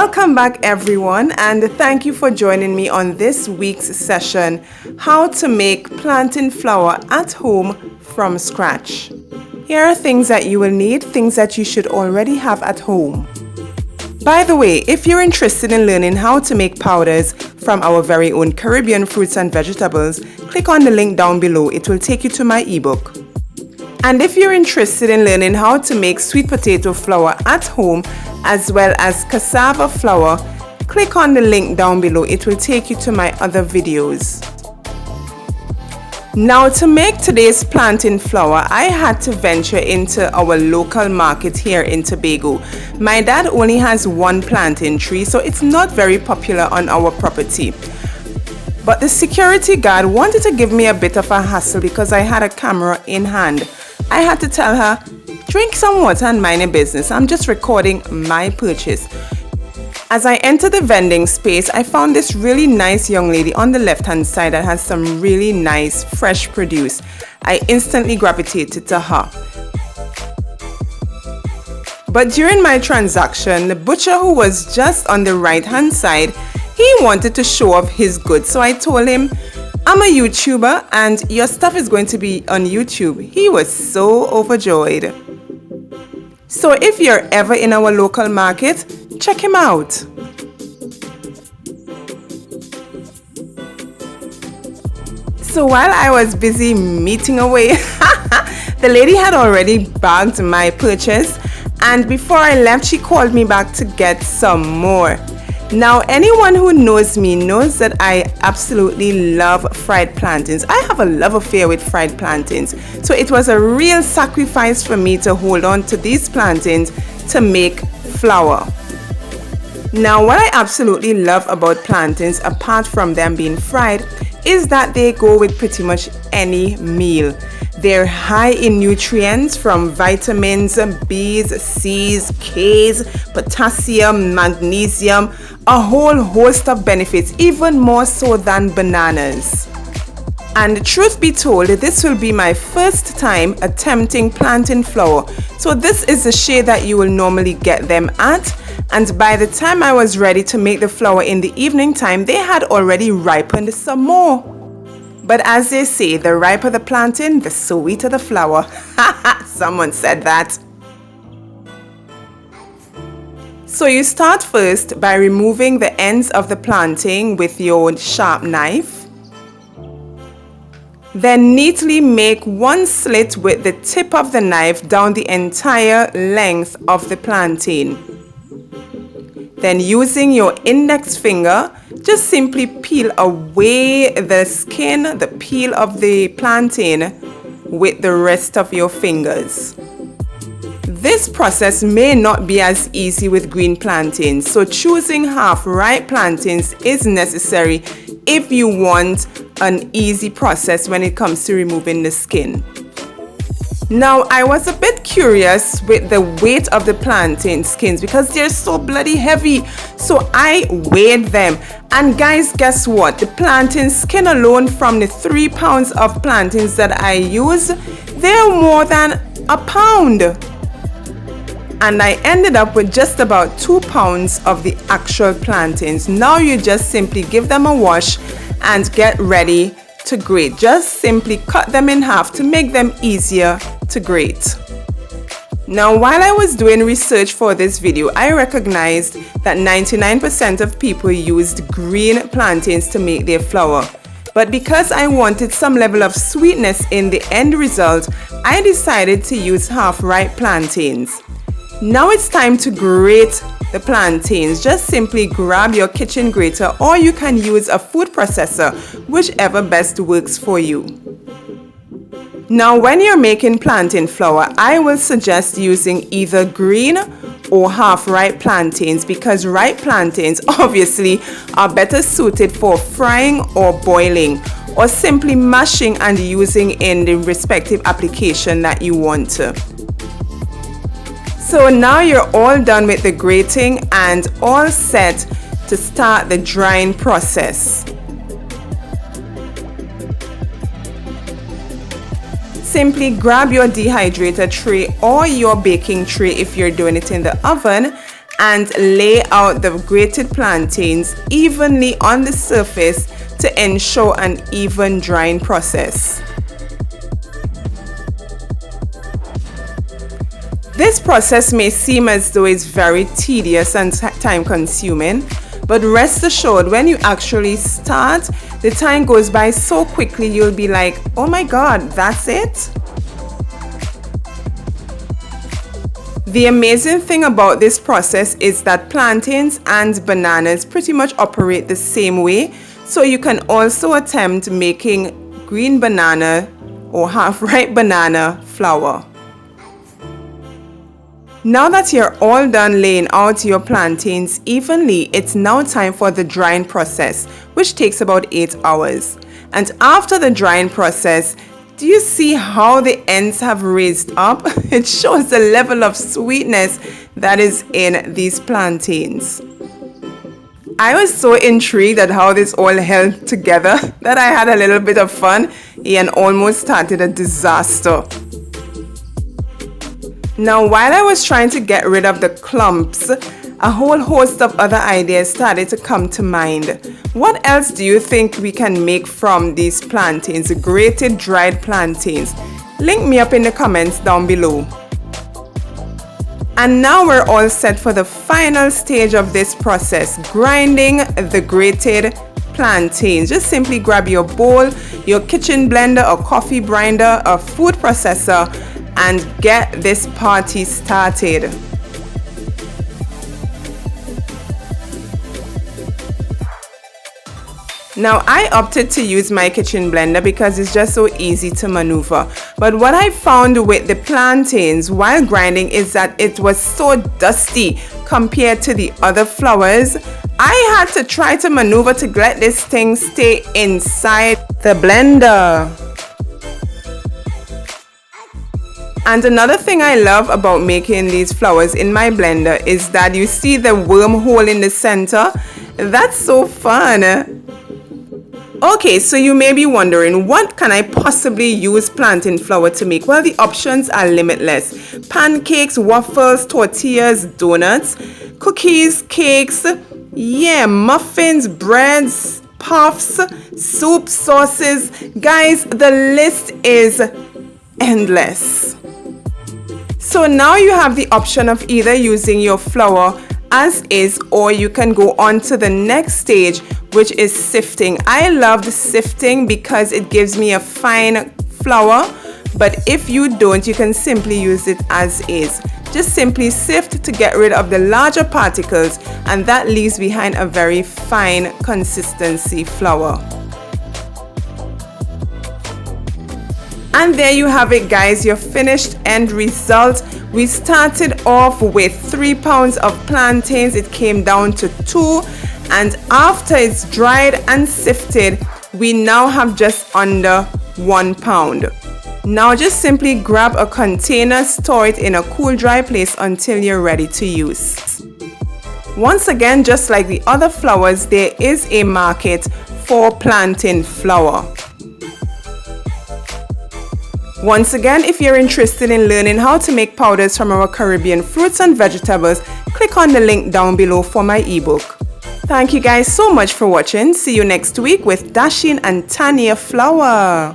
Welcome back everyone, and thank you for joining me on this week's session, how to make plantain flour at home from scratch. Here are things that you will need, things that you should already have at home. By the way, if you're interested in learning how to make powders from our very own Caribbean fruits and vegetables, click on the link down below. It will take you to my ebook. And if you're interested in learning how to make sweet potato flour at home as well as cassava flour, click on the link down below. It will take you to my other videos. Now, to make today's plantain flour, I had to venture into our local market here in Tobago. My dad only has one plantain tree, so it's not very popular on our property. But the security guard wanted to give me a bit of a hassle because I had a camera in hand. I had to tell her, drink some water and mind your business. I'm just recording my purchase. As I entered the vending space, I found this really nice young lady on the left-hand side that has some really nice fresh produce. I instantly gravitated to her. But during my transaction, the butcher who was just on the right-hand side, he wanted to show off his goods. So I told him, I'm a YouTuber and your stuff is going to be on YouTube. He was so overjoyed. So if you're ever in our local market, check him out. So while I was busy meeting away, the lady had already bagged my purchase, and before I left, she called me back to get some more. Now, anyone who knows me knows that I absolutely love fried plantains. I have a love affair with fried plantains. So it was a real sacrifice for me to hold on to these plantains to make flour. Now, what I absolutely love about plantains, apart from them being fried, is that they go with pretty much any meal. They're high in nutrients from vitamins, B's, C's, K's, potassium, magnesium, a whole host of benefits, even more so than bananas. And truth be told, this will be my first time attempting plantain flour. So this is the shade that you will normally get them at. And by the time I was ready to make the flour in the evening time, they had already ripened some more. But as they say, the riper the plantain, the sweeter the flour. Someone said that. So you start first by removing the ends of the plantain with your sharp knife. Then neatly make one slit with the tip of the knife down the entire length of the plantain. Then using your index finger, just simply peel away the skin, the peel of the plantain with the rest of your fingers. This process may not be as easy with green plantains, so choosing half-ripe plantains is necessary if you want an easy process when it comes to removing the skin. Now, I was a bit curious with the weight of the plantain skins because they're so bloody heavy. So I weighed them. And guys, guess what? The plantain skin alone from the 3 pounds of plantains that I use, they're more than a pound. And I ended up with just about 2 pounds of the actual plantains. Now you just simply give them a wash and get ready to grate. Just simply cut them in half to make them easier to grate. Now, while I was doing research for this video, I recognized that 99% of people used green plantains to make their flour. But because I wanted some level of sweetness in the end result, I decided to use half-ripe plantains. Now it's time to grate the plantains. Just simply grab your kitchen grater, or you can use a food processor, whichever best works for you. Now, when you're making plantain flour, I will suggest using either green or half-ripe plantains because ripe plantains obviously are better suited for frying or boiling or simply mashing and using in the respective application that you want to. So now you're all done with the grating and all set to start the drying process. Simply grab your dehydrator tray or your baking tray if you're doing it in the oven and lay out the grated plantains evenly on the surface to ensure an even drying process. This process may seem as though it's very tedious and time consuming, but rest assured, when you actually start, the time goes by so quickly you'll be like, oh my god, that's it? The amazing thing about this process is that plantains and bananas pretty much operate the same way, so you can also attempt making green banana or half-ripe banana flour. Now that you're all done laying out your plantains evenly, it's now time for the drying process, which takes about 8 hours. And after the drying process, do you see how the ends have raised up? It shows the level of sweetness that is in these plantains. I was so intrigued at how this all held together that I had a little bit of fun and almost started a disaster. Now, while I was trying to get rid of the clumps, a whole host of other ideas started to come to mind. What else do you think we can make from these plantains, grated dried plantains? Link me up in the comments down below. And now we're all set for the final stage of this process, grinding the grated plantains. Just simply grab your bowl, your kitchen blender, or coffee grinder, or food processor, and get this party started. Now, I opted to use my kitchen blender because it's just so easy to maneuver. But what I found with the plantains while grinding is that it was so dusty compared to the other flours. I had to try to maneuver to let this thing stay inside the blender. And another thing I love about making these flours in my blender is that you see the wormhole in the center. That's so fun. Okay, so you may be wondering, what can I possibly use plantain flour to make? Well, the options are limitless. Pancakes, waffles, tortillas, donuts, cookies, cakes, muffins, breads, puffs, soup, sauces. Guys, the list is endless. So now you have the option of either using your flour as is, or you can go on to the next stage, which is sifting. I love the sifting because it gives me a fine flour, but if you don't, you can simply use it as is. Just simply sift to get rid of the larger particles, and that leaves behind a very fine consistency flour. And there you have it, guys, your finished end result. We started off with 3 pounds of plantains. It came down to 2, and after it's dried and sifted, we now have just under 1 pound. Now just simply grab a container, store it in a cool, dry place until you're ready to use. Once again, just like the other flours, there is a market for plantain flour. Once again, if you're interested in learning how to make powders from our Caribbean fruits and vegetables, click on the link down below for my ebook. Thank you guys so much for watching. See you next week with dashing and tannier flour.